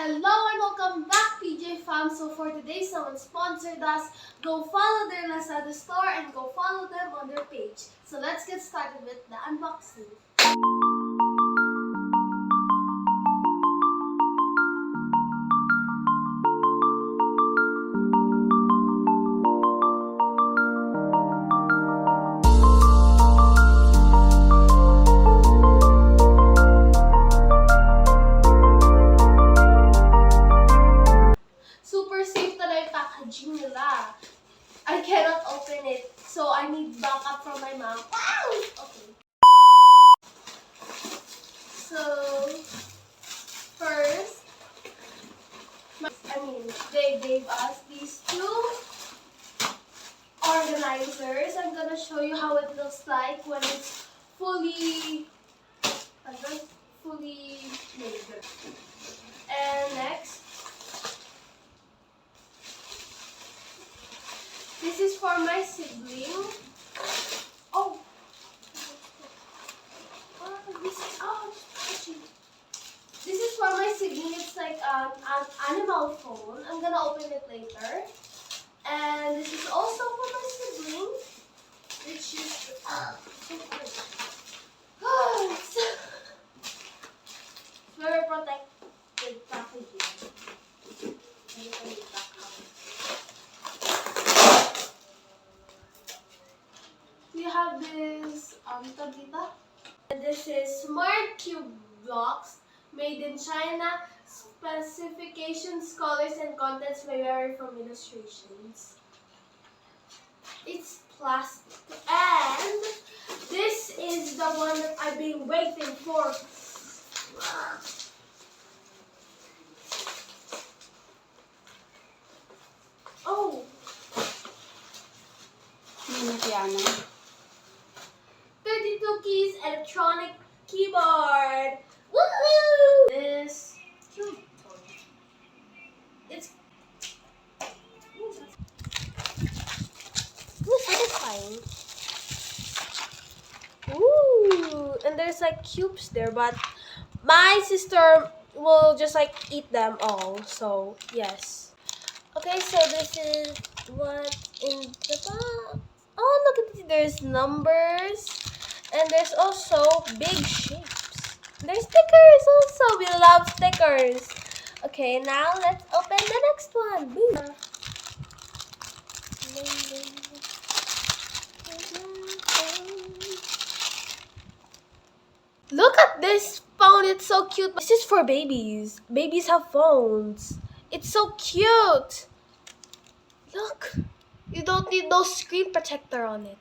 Hello and welcome back, PJ fam. So for today, someone sponsored us. Go follow their Lazada store and go follow them on their page. So let's get started with the unboxing. Super safe na yung packaging nila. I cannot open it, so I need backup from my mom. Wow! Okay. So, first, they gave us these two organizers. I'm gonna show you how it looks like when it's fully made. And next, this is for my sibling. Oh, this is for my sibling. It's like an animal phone. I'm gonna open it later. And this is also for my sibling, which is very protected packaging. We have this tabita. This is Smart Cube Blocks made in China. Specifications, colors, and contents may vary from illustrations. It's plastic. And this is the one that I've been waiting for. Oh! Piano. 32 keys electronic keyboard. Woohoo! This cute toy. It's satisfying. Ooh, and there's like cubes there, but my sister will just like eat them all. So yes. Okay, so this is what in the box. Oh, look at this. There's numbers, and there's also big shapes. There's stickers also. We love stickers. Okay, now let's open the next one. Boom. Look at this phone. It's so cute. This is for babies. Babies have phones. It's so cute. Look. You don't need no screen protector on it.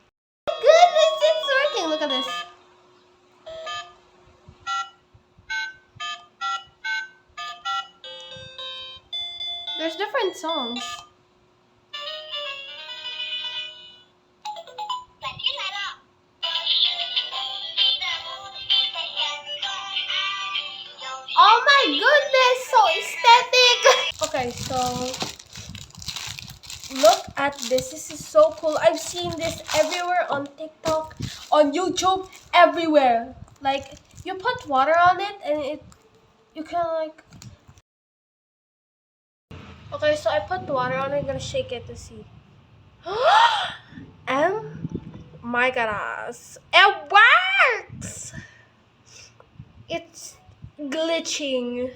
Goodness, it's working. Look at this. There's different songs. Oh my goodness, so aesthetic. Okay, so look at this. This is so cool. I've seen this everywhere on TikTok, on YouTube, everywhere. Like you put water on it and you can like. Okay, so I put water on it. I'm gonna shake it to see. And my goodness, it works. It's glitching.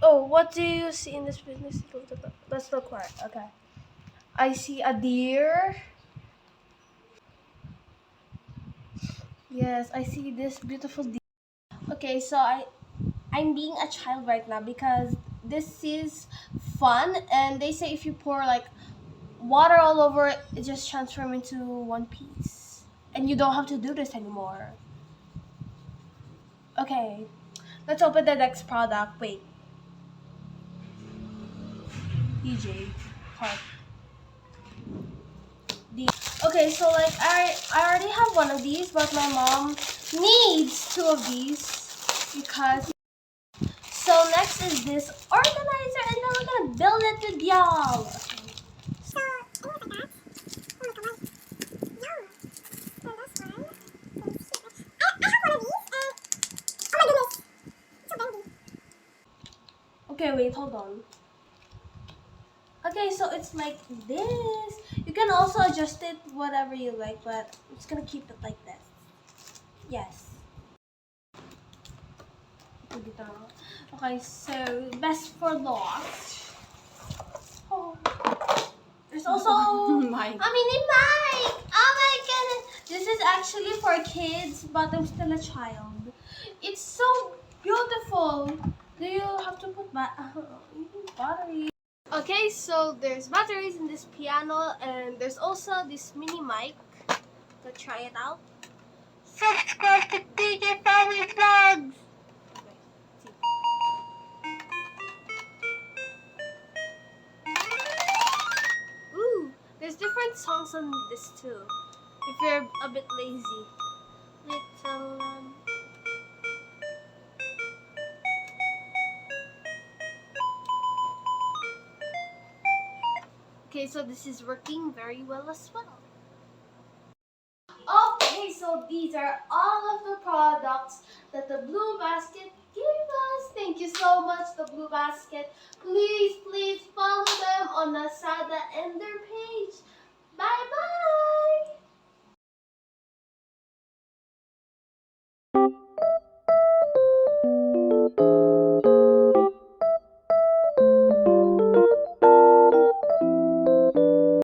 Oh, what do you see in this business? Let's look for it. Okay. I see a deer. Yes, I see this beautiful deer. Okay, so I'm being a child right now because this is fun, and they say if you pour like water all over it, it just transforms into one piece. And you don't have to do this anymore. Okay, let's open the next product. Wait. PJ Park. Okay, so like I already have one of these, but my mom needs two of these because. So next is this organizer, and now we're gonna build it with y'all. Okay, wait, hold on. Okay, so it's like this. You can also adjust it whatever you like, but I'm just gonna keep it like this. Yes. Okay, so best for lost. Oh. There's also Mic. a mini mic. Oh my goodness. This is actually for kids, but I'm still a child. It's so beautiful. Do you have to put battery? Okay, so there's batteries in this piano, and there's also this mini mic. Let's try it out. Subscribe to DJ Family Vlogs! Okay, see. Ooh, there's different songs on this too. If you're a bit lazy. Little Okay, so this is working very well as well. Okay, so these are all of the products that the Blue Basket gave us. Thank you so much, the Blue Basket. Please follow them on Nasada and their page. Bye-bye!